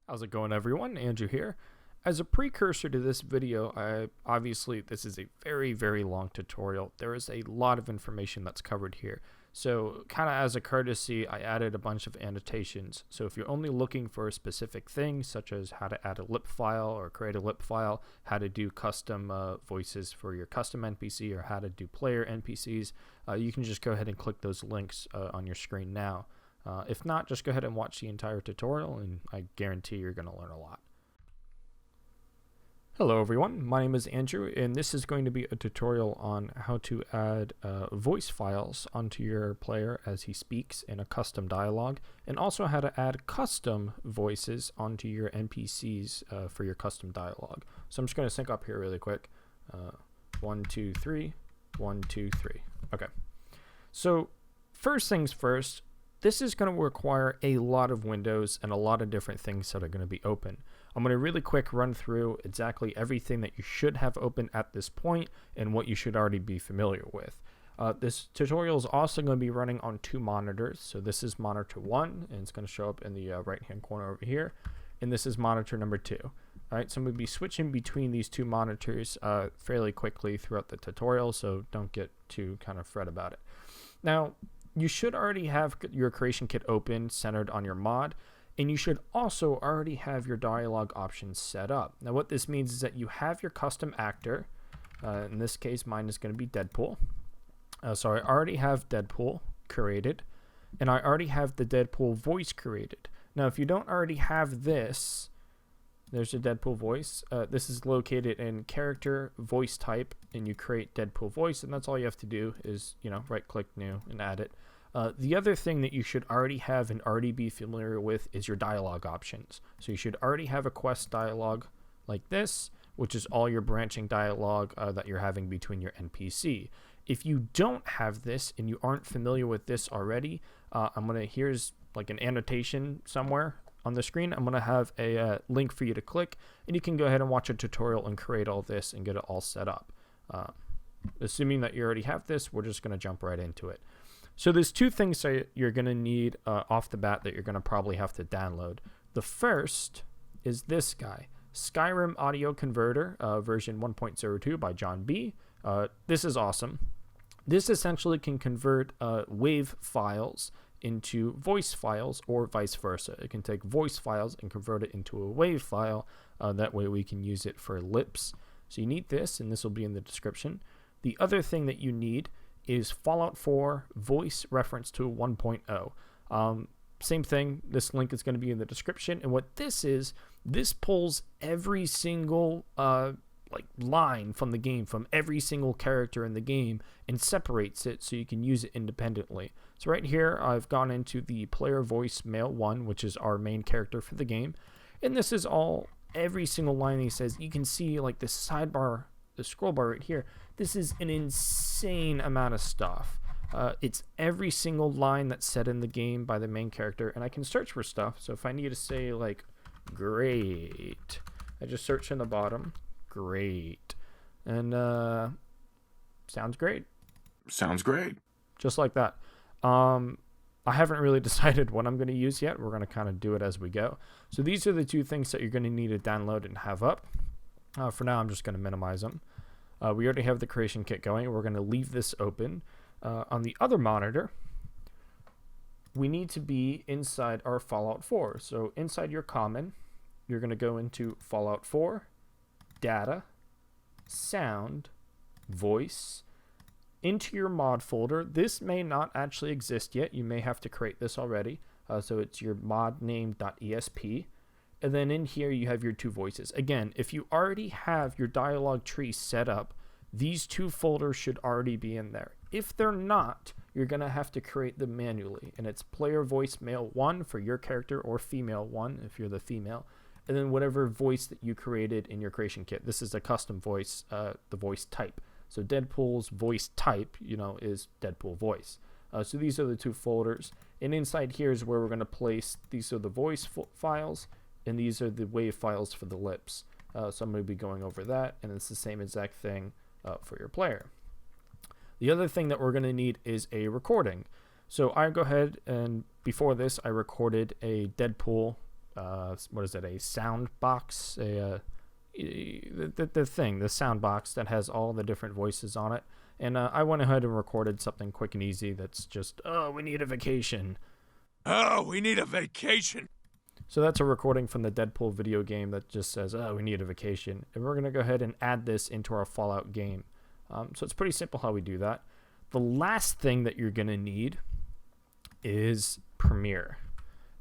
How's it going, everyone? Andrew here. As a precursor to this video, obviously this is a very long tutorial. There is a lot of information that's covered here. So kind of as a courtesy, I added a bunch of annotations. So if you're only looking for a specific thing, such as how to add a lip file or create a lip file, how to do custom voices for your custom NPC, or how to do player NPCs, you can just go ahead and click those links on your screen now. If not, just go ahead and watch the entire tutorial, and I guarantee you're going to learn a lot. Hello everyone, my name is Andrew, and this is going to be a tutorial on how to add voice files onto your player as he speaks in a custom dialogue, and also how to add custom voices onto your NPCs for your custom dialogue. So I'm just going to sync up here really quick. 1, 2, 3, 1, 2, 3. Okay. So first things first, this is going to require a lot of windows and a lot of different things that are going to be open. I'm going to really quick run through exactly everything that you should have open at this point and what you should already be familiar with. This tutorial is also going to be running on 2 monitors. So this is monitor 1, and it's going to show up in the right hand corner over here. And this is monitor number 2. All right, so I'm going to be switching between these 2 monitors fairly quickly throughout the tutorial, so don't get too kind of fret about it. Now, you should already have your creation kit open, centered on your mod, and you should also already have your dialogue options set up. Now what this means is that you have your custom actor. In this case, mine is going to be Deadpool. So I already have Deadpool created, and I already have the Deadpool voice created. Now if you don't already have this, there's a Deadpool voice. This is located in character voice type, and you create Deadpool voice, and that's all you have to do is, right click new and add it. The other thing that you should already have and already be familiar with is your dialogue options. So you should already have a quest dialogue like this, which is all your branching dialogue that you're having between your NPC. If you don't have this and you aren't familiar with this already, here's like an annotation somewhere on the screen. I'm going to have a link for you to click, and you can go ahead and watch a tutorial and create all this and get it all set up. Assuming that you already have this, we're just going to jump right into it. So there's 2 things that you're going to need off the bat that you're going to probably have to download. The first is this guy, Skyrim Audio Converter, version 1.02 by John B. This is awesome. This essentially can convert WAV files into voice files, or vice versa. It can take voice files and convert it into a WAV file. That way we can use it for lips. So you need this, and this will be in the description. The other thing that you need is Fallout 4 voice reference to 1.0. Same thing, this link is going to be in the description, and what this is, this pulls every single line from the game, from every single character in the game, and separates it so you can use it independently. So right here I've gone into the player voice male 1, which is our main character for the game, and this is all every single line he says. You can see like the sidebar, the scroll bar right here. This is an insane amount of stuff. It's every single line that's said in the game by the main character, and I can search for stuff. So if I need to say like great, I just search in the bottom, great, and sounds great. Sounds great. Just like that. I haven't really decided what I'm going to use yet. We're going to kind of do it as we go. So these are the 2 things that you're going to need to download and have up. For now, I'm just going to minimize them. We already have the creation kit going. We're going to leave this open. On the other monitor, we need to be inside our Fallout 4. So inside your common, you're going to go into Fallout 4, data, sound, voice, into your mod folder. This may not actually exist yet. You may have to create this already. So it's your mod name.esp. And then in here you have your 2 voices. Again, if you already have your dialogue tree set up, these 2 folders should already be in there. If they're not, you're going to have to create them manually. And it's player voice male 1 for your character, or female 1 if you're the female. And then whatever voice that you created in your creation kit. This is a custom voice, the voice type. So Deadpool's voice type, is Deadpool voice. So these are the 2 folders. And inside here is where we're going to place, these are the voice files, and these are the WAV files for the lips. So I'm going to be going over that, and it's the same exact thing for your player. The other thing that we're going to need is a recording. So I go ahead and before this, I recorded a Deadpool what is it, a sound box, the sound box that has all the different voices on it. And I went ahead and recorded something quick and easy that's just, oh, we need a vacation. Oh, we need a vacation. So that's a recording from the Deadpool video game that just says, oh, we need a vacation. And we're going to go ahead and add this into our Fallout game. So it's pretty simple how we do that. The last thing that you're going to need is Premiere.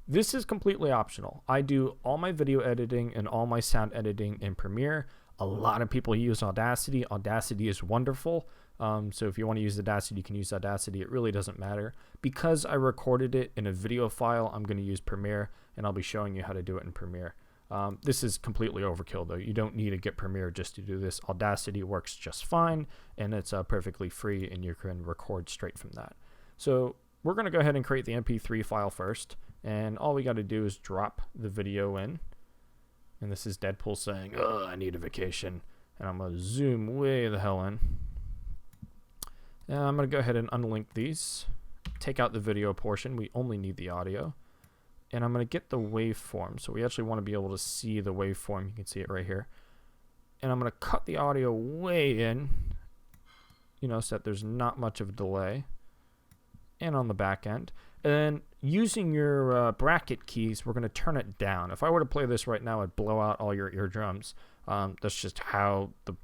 This is completely optional. I do all my video editing and all my sound editing in Premiere. A lot of people use Audacity. Audacity is wonderful. So if you want to use Audacity, you can use Audacity. It really doesn't matter. Because I recorded it in a video file, I'm going to use Premiere, and I'll be showing you how to do it in Premiere. This is completely overkill, though. You don't need to get Premiere just to do this. Audacity works just fine, and it's perfectly free, and you can record straight from that. So we're going to go ahead and create the MP3 file first, and all we got to do is drop the video in. And this is Deadpool saying, oh, I need a vacation. And I'm going to zoom way the hell in. And I'm going to go ahead and unlink these. Take out the video portion. We only need the audio. And I'm going to get the waveform. So we actually want to be able to see the waveform. You can see it right here. And I'm going to cut the audio way in, so that there's not much of a delay. And on the back end. And then using your bracket keys, we're going to turn it down. If I were to play this right now, it'd blow out all your eardrums. That's just how the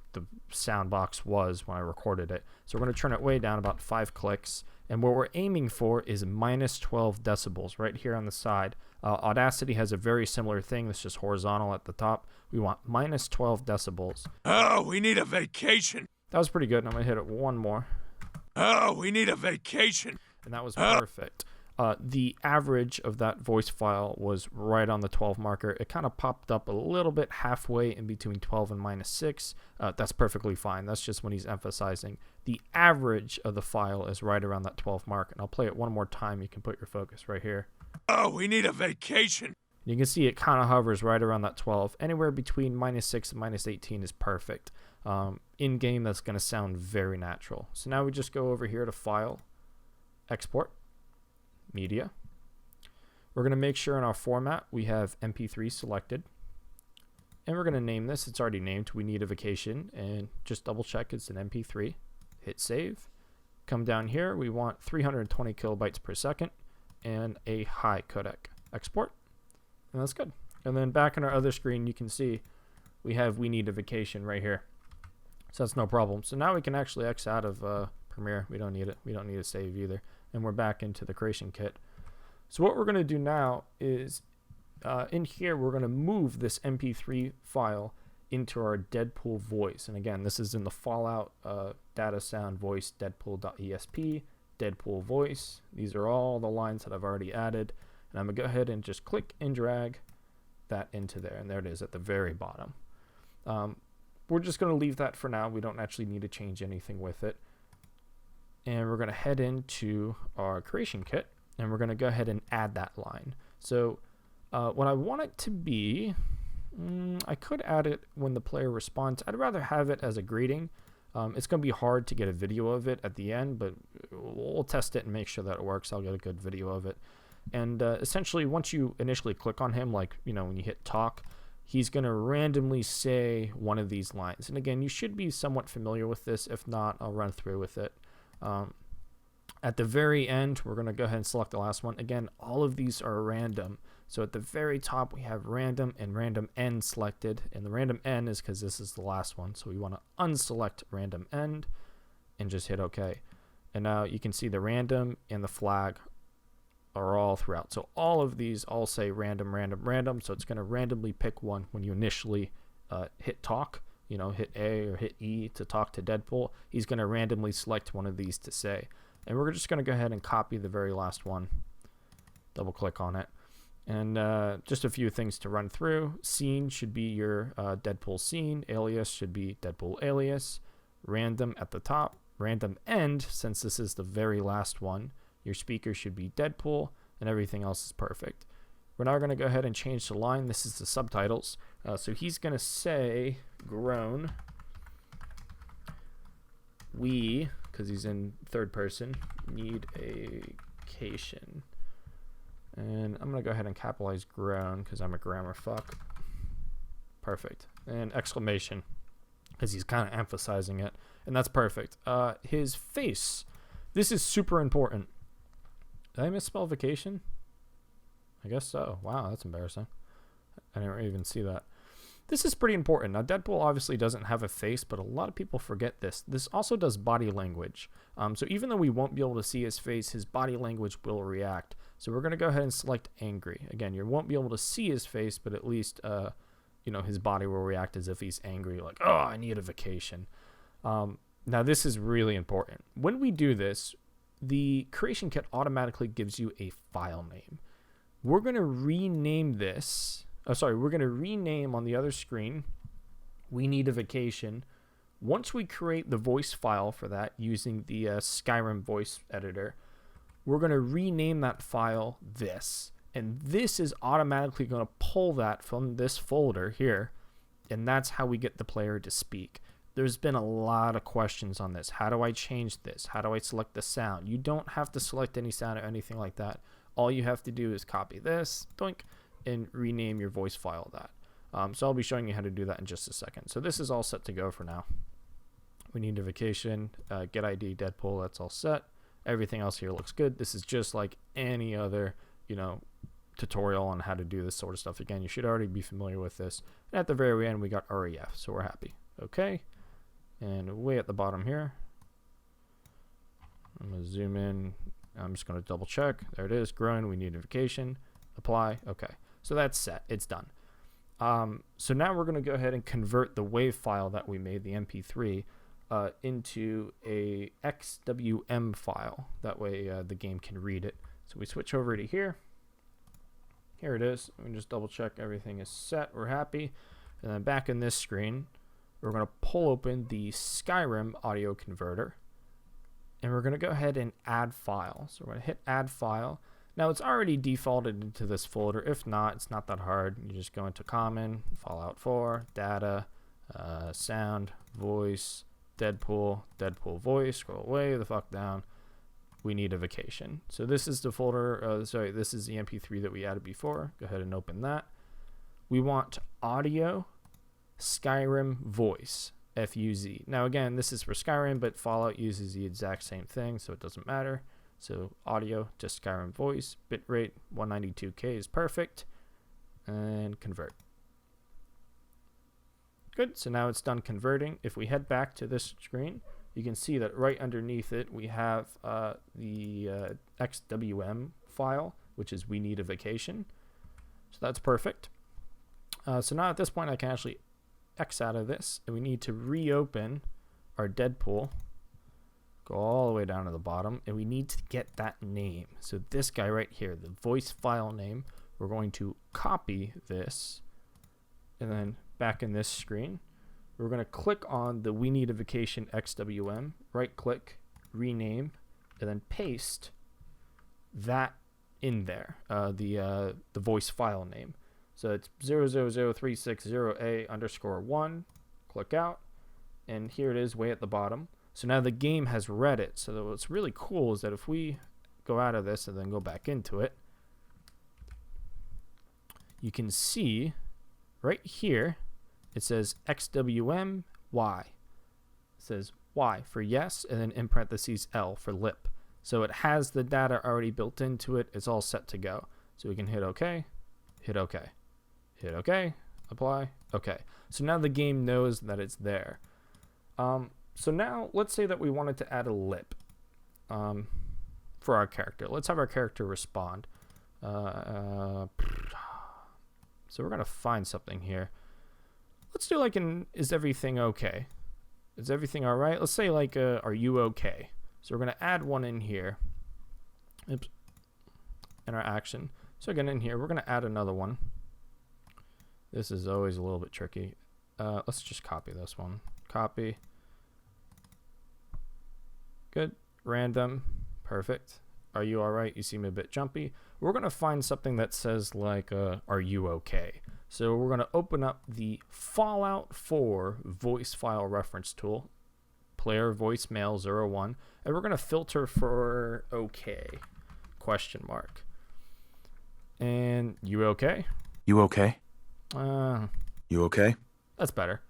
sound box was when I recorded it. So we're going to turn it way down, about 5 clicks. And what we're aiming for is minus 12 decibels right here on the side. Audacity has a very similar thing that's just horizontal at the top. We want minus 12 decibels. Oh, we need a vacation. That was pretty good. I'm going to hit it one more. Oh, we need a vacation. And that was perfect. The average of that voice file was right on the 12 marker. It kind of popped up a little bit halfway in between 12 and minus 6. That's perfectly fine. That's just when he's emphasizing. The average of the file is right around that 12 mark. And I'll play it one more time. You can put your focus right here. Oh, we need a vacation. You can see it kind of hovers right around that 12. Anywhere between minus 6 and minus 18 is perfect. In game, that's going to sound very natural. So now we just go over here to File, Export, Media. We're going to make sure in our format we have MP3 selected. And we're going to name this. It's already named. We need a vacation. And just double check it's an MP3. Hit save. Come down here. We want 320 kilobytes per second and a high codec. Export. And that's good. And then back on our other screen, you can see we need a vacation right here. So that's no problem. So now we can actually X out of Premiere. We don't need it. We don't need to save either. And we're back into the creation kit. So what we're going to do now is in here, we're going to move this MP3 file into our Deadpool voice. And again, this is in the Fallout data sound voice, deadpool.esp, Deadpool voice. These are all the lines that I've already added. And I'm going to go ahead and just click and drag that into there. And there it is at the very bottom. We're just going to leave that for now. We don't actually need to change anything with it. And we're going to head into our creation kit. And we're going to go ahead and add that line. So what I want it to be, I could add it when the player responds. I'd rather have it as a greeting. It's going to be hard to get a video of it at the end, but we'll test it and make sure that it works. I'll get a good video of it. And essentially, once you initially click on him, like, when you hit talk, he's going to randomly say one of these lines. And again, you should be somewhat familiar with this. If not, I'll run through with it. At the very end, we're going to go ahead and select the last one. Again, all of these are random. So at the very top, we have random and random end selected. And the random end is because this is the last one. So we want to unselect random end and just hit OK. And now you can see the random and the flag are all throughout. So all of these all say random, random, random. So it's going to randomly pick one when you initially hit talk. Hit A or hit E to talk to Deadpool. He's going to randomly select one of these to say. And we're just going to go ahead and copy the very last one. Double click on it. And just a few things to run through. Scene should be your Deadpool scene. Alias should be Deadpool alias. Random at the top. Random end, since this is the very last one. Your speaker should be Deadpool, and everything else is perfect. We're now going to go ahead and change the line. This is the subtitles. So he's going to say, grown. We, because he's in third person, need a vacation. And I'm going to go ahead and capitalize groan because I'm a grammar fuck. Perfect. And exclamation because he's kind of emphasizing it. And that's perfect. His face. This is super important. Did I misspell vacation? I guess so. Wow, that's embarrassing. I didn't even see that. This is pretty important. Now, Deadpool obviously doesn't have a face, but a lot of people forget this. This also does body language. So even though we won't be able to see his face, his body language will react. So we're going to go ahead and select angry. Again, you won't be able to see his face, but at least, his body will react as if he's angry, like, oh, I need a vacation. Now, this is really important. When we do this, the creation kit automatically gives you a file name. We're going to rename this. We're going to rename on the other screen. We need a vacation. Once we create the voice file for that using the Skyrim voice editor, we're going to rename that file this. And this is automatically going to pull that from this folder here. And that's how we get the player to speak. There's been a lot of questions on this. How do I change this? How do I select the sound? You don't have to select any sound or anything like that. All you have to do is copy this, doink, and rename your voice file that. So I'll be showing you how to do that in just a second. So this is all set to go for now. We need a vacation, get ID, Deadpool, that's all set. Everything else here looks good. This is just like any other, tutorial on how to do this sort of stuff. Again, you should already be familiar with this. And at the very end, we got REF, so we're happy. Okay, and way at the bottom here, I'm going to zoom in. I'm just going to double check. There it is, growing. We need a vacation. Apply. Okay, so that's set. It's done. So now we're going to go ahead and convert the WAV file that we made, the MP3, into a XWM file. That way the game can read it. So we switch over to here. Here it is. Let me just double check everything is set. We're happy. And then back in this screen, we're going to pull open the Skyrim audio converter. And we're going to go ahead and add file. So we're going to hit add file. Now it's already defaulted into this folder. If not, it's not that hard. You just go into common, Fallout 4, data, sound, voice, Deadpool, Deadpool voice, scroll way the fuck down. We need a vacation. So this is the folder, this is the MP3 that we added before. Go ahead and open that. We want audio, Skyrim voice, FUZ. Now again, this is for Skyrim, but Fallout uses the exact same thing, so it doesn't matter. So audio to Skyrim voice, bitrate 192K is perfect, and convert. Good, so now it's done converting. If we head back to this screen, you can see that right underneath it, we have the XWM file, which is we need a vacation. So that's perfect. So now at this point, I can actually X out of this, and we need to reopen our Deadpool. Go all the way down to the bottom, and we need to get that name. So this guy right here, the voice file name, we're going to copy this, and then back in this screen, we're going to click on the We Need a Vacation XWM, right click, rename, and then paste that in there, the voice file name. So it's 0003660A_1, click out, and here it is way at the bottom. So now the game has read it. So what's really cool is that if we go out of this and then go back into it, you can see right here, it says XWM Y. It says Y for yes, and then in parentheses L for lip. So it has the data already built into it. It's all set to go. So we can hit OK, hit OK, hit OK, apply, OK. So now the game knows that it's there. So now let's say that we wanted to add a lip for our character. Let's have our character respond. So we're going to find something here. Let's do like an, is everything okay? Is everything all right? Let's say like, are you okay? So we're going to add one in here. Oops. In our action. So again, in here, we're going to add another one. This is always a little bit tricky. Let's just copy this one. Copy. Good. Random. Perfect. Are you all right? You seem a bit jumpy. We're going to find something that says like, are you okay? So we're going to open up the Fallout 4 voice file reference tool, player voicemail 01, and we're going to filter for okay, question mark. And you okay? You okay? Uh, You okay? that's better.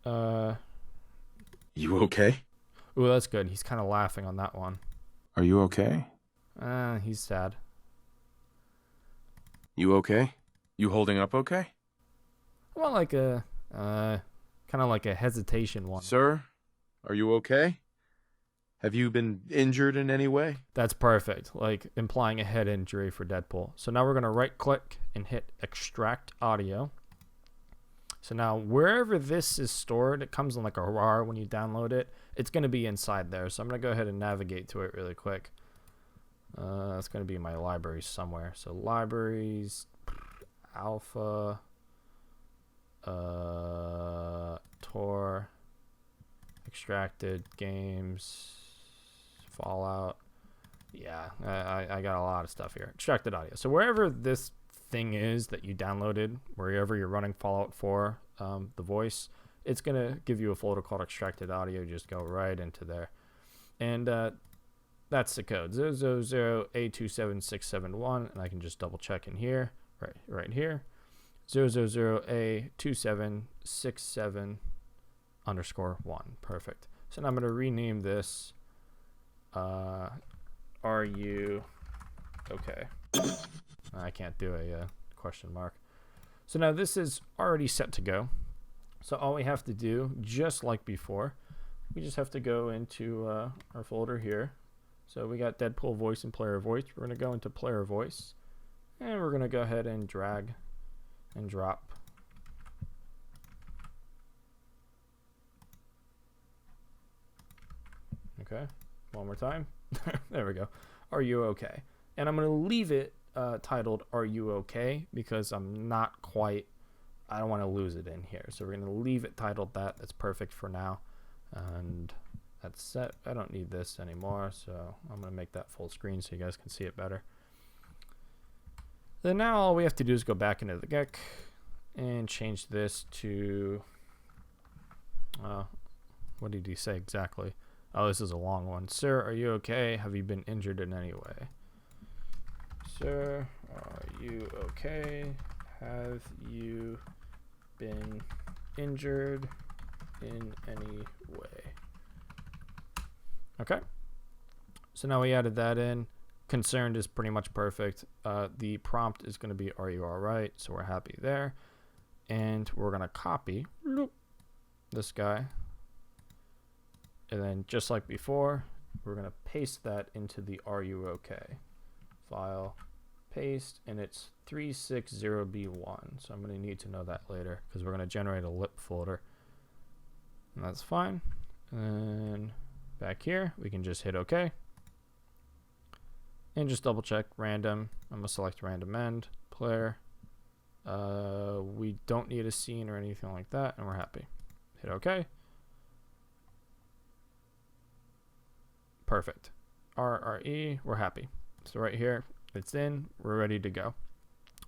You okay? Ooh, that's good. He's kind of laughing on that one. Are you okay? He's sad. You okay? You holding up okay? I want like a, kind of like a hesitation one. Sir, are you okay? Have you been injured in any way? That's perfect, like implying a head injury for Deadpool. So now we're going to right click and hit extract audio. So now wherever this is stored, it comes in like a RAR when you download it. It's going to be inside there. So I'm going to go ahead and navigate to it really quick. It's going to be in my libraries somewhere. So libraries, alpha, Tor, extracted games, Fallout. Yeah, I got a lot of stuff here. Extracted audio. So wherever this thing is that you downloaded, wherever you're running Fallout 4, the voice, it's going to give you a folder called extracted audio. Just go right into there. And that's the code 000A27671, and I can just double check in here, right here, 000A2767_1. Perfect. So now I'm going to rename this. Are you okay? I can't do a question mark. So now this is already set to go. So all we have to do, just like before, we just have to go into our folder here. So we got Deadpool voice and player voice. We're going to go into player voice, and we're going to go ahead and drag and drop. Okay, one more time. There we go. Are you okay? And I'm going to leave it titled Are You Okay? Because I'm not quite, I don't want to lose it in here. So we're going to leave it titled that. That's perfect for now. And that's set. I don't need this anymore, so I'm going to make that full screen so you guys can see it better. Then now all we have to do is go back into the GEC and change this to, what did he say exactly? Oh, this is a long one. Sir, are you okay? Have you been injured in any way? Sir, are you okay? Have you been injured in any way? Okay. So now we added that in. Concerned is pretty much perfect. The prompt is going to be, are you all right? So we're happy there. And we're going to copy this guy. And then just like before, we're going to paste that into the are you okay file. Paste, and it's 360B1. So I'm going to need to know that later because we're going to generate a lip folder. And that's fine. And back here, we can just hit OK. And just double check random. I'm going to select random end, player. We don't need a scene or anything like that, and we're happy. Hit OK. Perfect. RRE, we're happy. So right here, it's in, we're ready to go.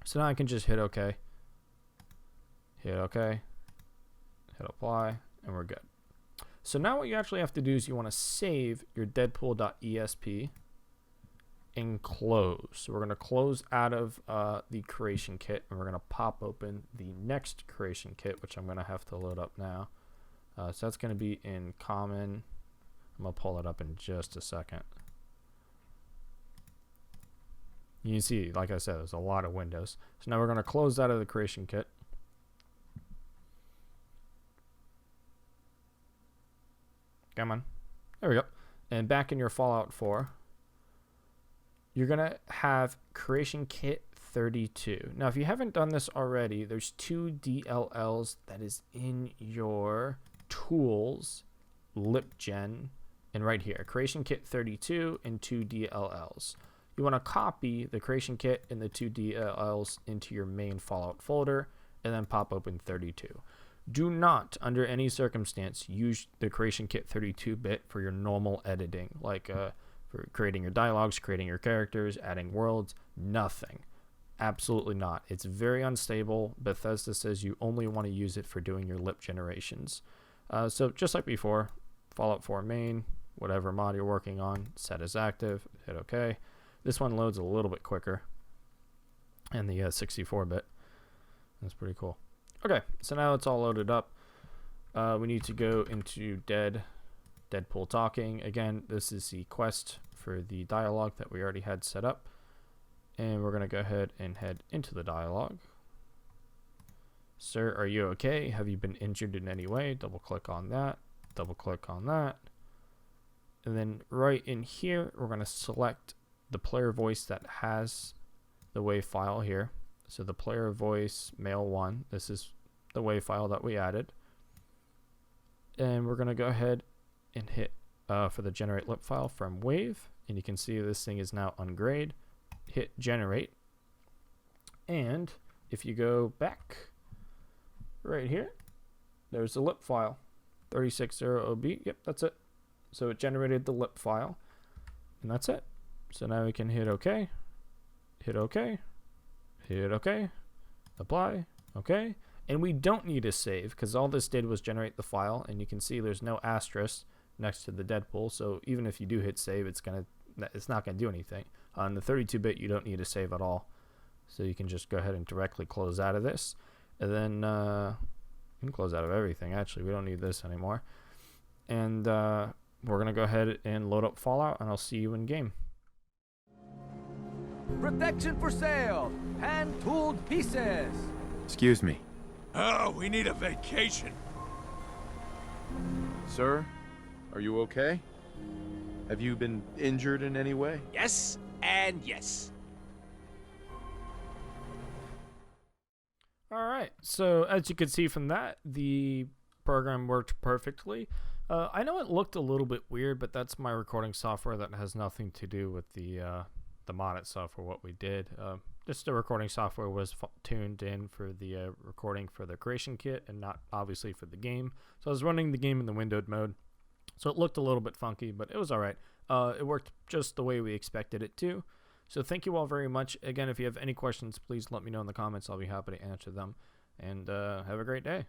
So now I can just hit OK. Hit OK. Hit apply, and we're good. So now what you actually have to do is you want to save your deadpool.esp and close. So we're going to close out of the creation kit, and we're going to pop open the next creation kit, which I'm going to have to load up now. So that's going to be in common. I'm going to pull it up in just a second. You can see, like I said, there's a lot of windows. So now we're going to close out of the creation kit. Come on. There we go. And back in your Fallout 4, you're going to have creation kit 32. Now, if you haven't done this already, there's 2 DLLs that is in your tools, lip gen, and right here, creation kit 32 and 2 DLLs. You want to copy the creation kit and the 2 DLLs into your main Fallout folder and then pop open 32. Do not, under any circumstance, use the creation kit 32-bit for your normal editing, like for creating your dialogues, creating your characters, adding worlds, nothing. Absolutely not. It's very unstable. Bethesda says you only want to use it for doing your lip generations. So just like before, Fallout 4 main, whatever mod you're working on, set as active, hit OK. This one loads a little bit quicker. And the 64-bit. That's pretty cool. Okay, so now it's all loaded up. We need to go into Deadpool talking. Again, this is the quest for the dialogue that we already had set up. And we're going to go ahead and head into the dialogue. Sir, are you okay? Have you been injured in any way? Double click on that. Double click on that. And then right in here, we're going to select the player voice that has the WAV file here. So the player voice male 1. This is the WAV file that we added. And we're going to go ahead and hit for the generate lip file from WAV. And you can see this thing is now ungrayed. Hit generate. And if you go back right here, there's the lip file. 360OB. Yep, that's it. So it generated the lip file. And that's it. So now we can hit OK. Hit OK. Hit OK. Apply. OK. And we don't need a save because all this did was generate the file. And you can see there's no asterisk next to the Deadpool. So even if you do hit save, it's not going to do anything. On the 32-bit, you don't need a save at all. So you can just go ahead and directly close out of this. And then you can close out of everything. Actually, we don't need this anymore. And we're going to go ahead and load up Fallout, and I'll see you in game. Protection for sale! Hand-tooled pieces! Excuse me. Oh, we need a vacation. Sir, are you okay? Have you been injured in any way? Yes and yes. All right, so as you can see from that, the program worked perfectly. I know it looked a little bit weird, but that's my recording software. That has nothing to do with the mod itself or what we did. Just the recording software was tuned in for the recording for the creation kit and not obviously for the game. So I was running the game in the windowed mode. So it looked a little bit funky, but it was all right. It worked just the way we expected it to. So thank you all very much. Again, if you have any questions, please let me know in the comments. I'll be happy to answer them. And have a great day.